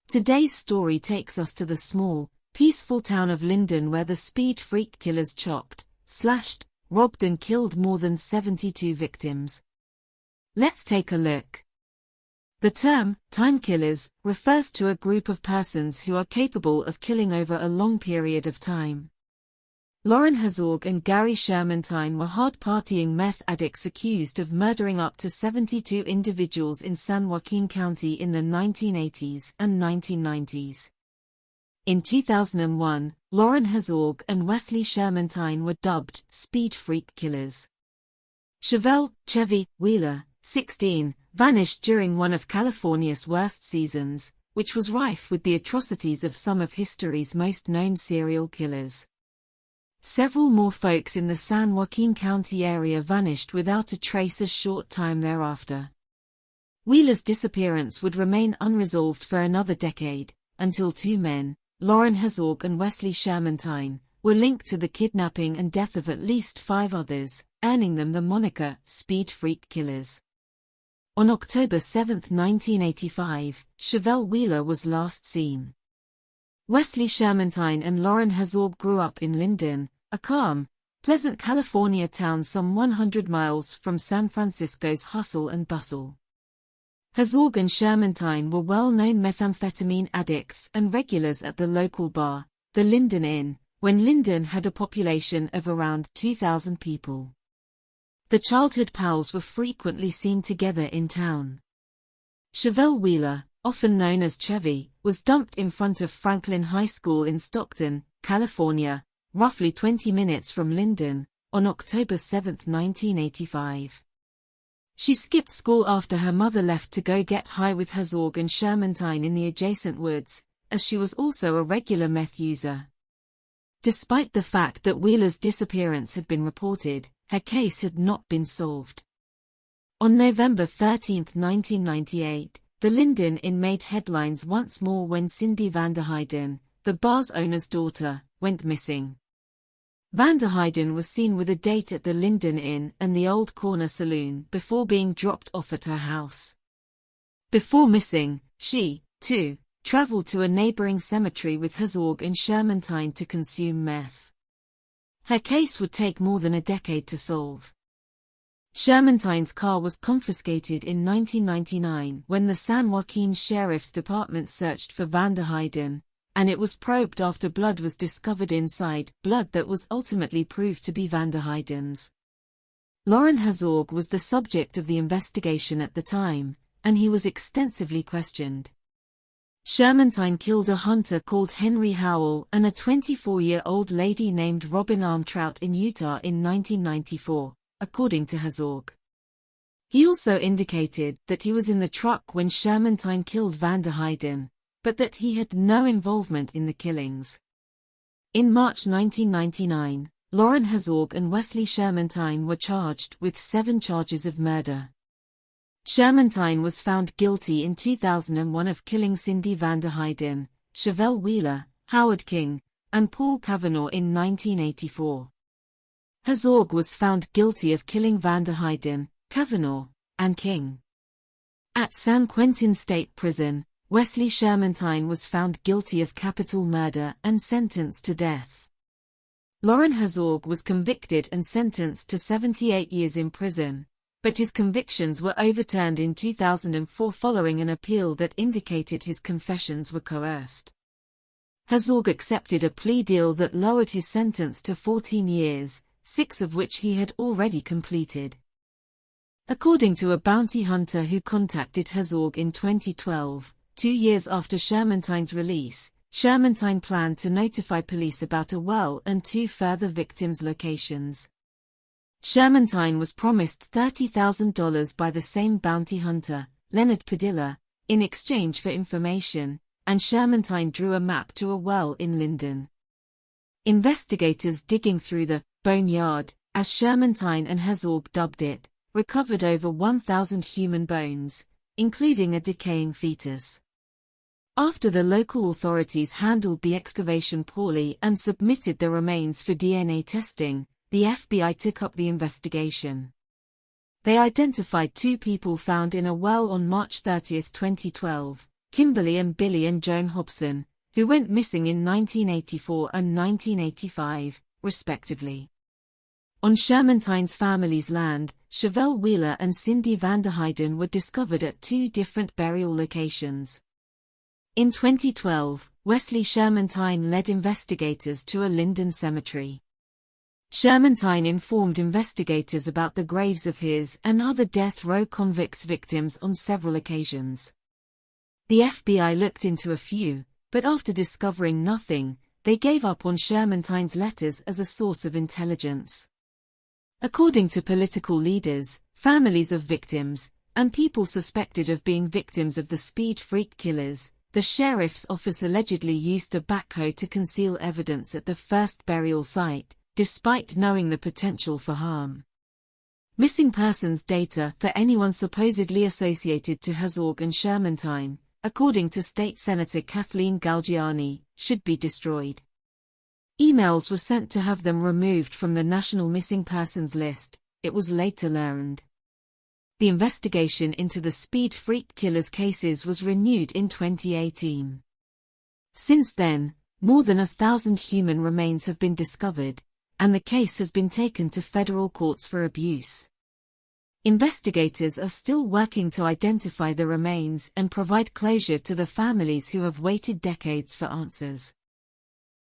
Today's story takes us to the small, peaceful town of Linden where the speed freak killers chopped, slashed, robbed and killed more than 72 victims. Let's take a look. The term, time killers, refers to a group of persons who are capable of killing over a long period of time. Loren Herzog and Gary Shermantine were hard-partying meth addicts accused of murdering up to 72 individuals in San Joaquin County in the 1980s and 1990s. In 2001, Loren Herzog and Wesley Shermantine were dubbed Speed Freak Killers. Chevelle Chevy Wheeler, 16, vanished during one of California's worst seasons, which was rife with the atrocities of some of history's most known serial killers. Several more folks in the San Joaquin County area vanished without a trace a short time thereafter. Wheeler's disappearance would remain unresolved for another decade, until two men, Loren Herzog and Wesley Shermantine, were linked to the kidnapping and death of at least 5 others, earning them the moniker Speed Freak Killers. On October 7, 1985, Chevelle Wheeler was last seen. Wesley Shermantine and Loren Herzog grew up in Linden, a calm, pleasant California town some 100 miles from San Francisco's hustle and bustle. Herzog and Shermantine were well-known methamphetamine addicts and regulars at the local bar, the Linden Inn, when Linden had a population of around 2,000 people. The childhood pals were frequently seen together in town. Chevelle Wheeler, often known as Chevy, was dumped in front of Franklin High School in Stockton, California, roughly 20 minutes from Linden, on October 7, 1985. She skipped school after her mother left to go get high with Herzog and Shermantine in the adjacent woods, as she was also a regular meth user. Despite the fact that Wheeler's disappearance had been reported, her case had not been solved. On November 13, 1998, the Linden Inn made headlines once more when Cindy Heiden, the bar's owner's daughter, went missing. Heiden was seen with a date at the Linden Inn and the Old Corner Saloon before being dropped off at her house. Before missing, she, too, traveled to a neighboring cemetery with Herzog and Shermantine to consume meth. Her case would take more than a decade to solve. Shermantine's car was confiscated in 1999 when the San Joaquin Sheriff's Department searched for Heiden, and it was probed after blood was discovered inside, blood that was ultimately proved to be Heiden's. Loren Herzog was the subject of the investigation at the time, and he was extensively questioned. Shermantine killed a hunter called Henry Howell and a 24-year-old lady named Robin Armtrout in Utah in 1994, according to Herzog. He also indicated that he was in the truck when Shermantine killed Heiden, but that he had no involvement in the killings. In March 1999, Loren Herzog and Wesley Shermantine were charged with 7 charges of murder. Shermantine was found guilty in 2001 of killing Cindy Heiden, Chevelle Wheeler, Howard King, and Paul Kavanaugh in 1984. Herzog was found guilty of killing Heiden, Kavanaugh, and King. At San Quentin State Prison, Wesley Shermantine was found guilty of capital murder and sentenced to death. Loren Herzog was convicted and sentenced to 78 years in prison, but his convictions were overturned in 2004 following an appeal that indicated his confessions were coerced. Herzog accepted a plea deal that lowered his sentence to 14 years, 6 of which he had already completed. According to a bounty hunter who contacted Herzog in 2012, 2 years after Shermantine's release, Shermantine planned to notify police about a well and 2 further victims' locations. Shermantine was promised $30,000 by the same bounty hunter, Leonard Padilla, in exchange for information, and Shermantine drew a map to a well in Linden. Investigators digging through the boneyard, as Shermantine and Herzog dubbed it, recovered over 1,000 human bones, including a decaying fetus. After the local authorities handled the excavation poorly and submitted the remains for DNA testing, the FBI took up the investigation. They identified 2 people found in a well on March 30, 2012, Kimberly and Billy and Joan Hobson, who went missing in 1984 and 1985, respectively. On Shermantine's family's land, Chevelle Wheeler and Cindy Heiden were discovered at two different burial locations. In 2012, Wesley Shermantine led investigators to a Linden cemetery. Shermantine informed investigators about the graves of his and other death row convicts' victims on several occasions. The FBI looked into a few, but after discovering nothing, they gave up on Shermantine's letters as a source of intelligence. According to political leaders, families of victims, and people suspected of being victims of the speed freak killers, the sheriff's office allegedly used a backhoe to conceal evidence at the first burial site, despite knowing the potential for harm. Missing persons data for anyone supposedly associated to Herzog and Shermantine, according to State Senator Kathleen Galgiani, should be destroyed. Emails were sent to have them removed from the National Missing Persons List, it was later learned. The investigation into the speed freak killers' cases was renewed in 2018. Since then, more than 1,000 human remains have been discovered, and the case has been taken to federal courts for abuse. Investigators are still working to identify the remains and provide closure to the families who have waited decades for answers.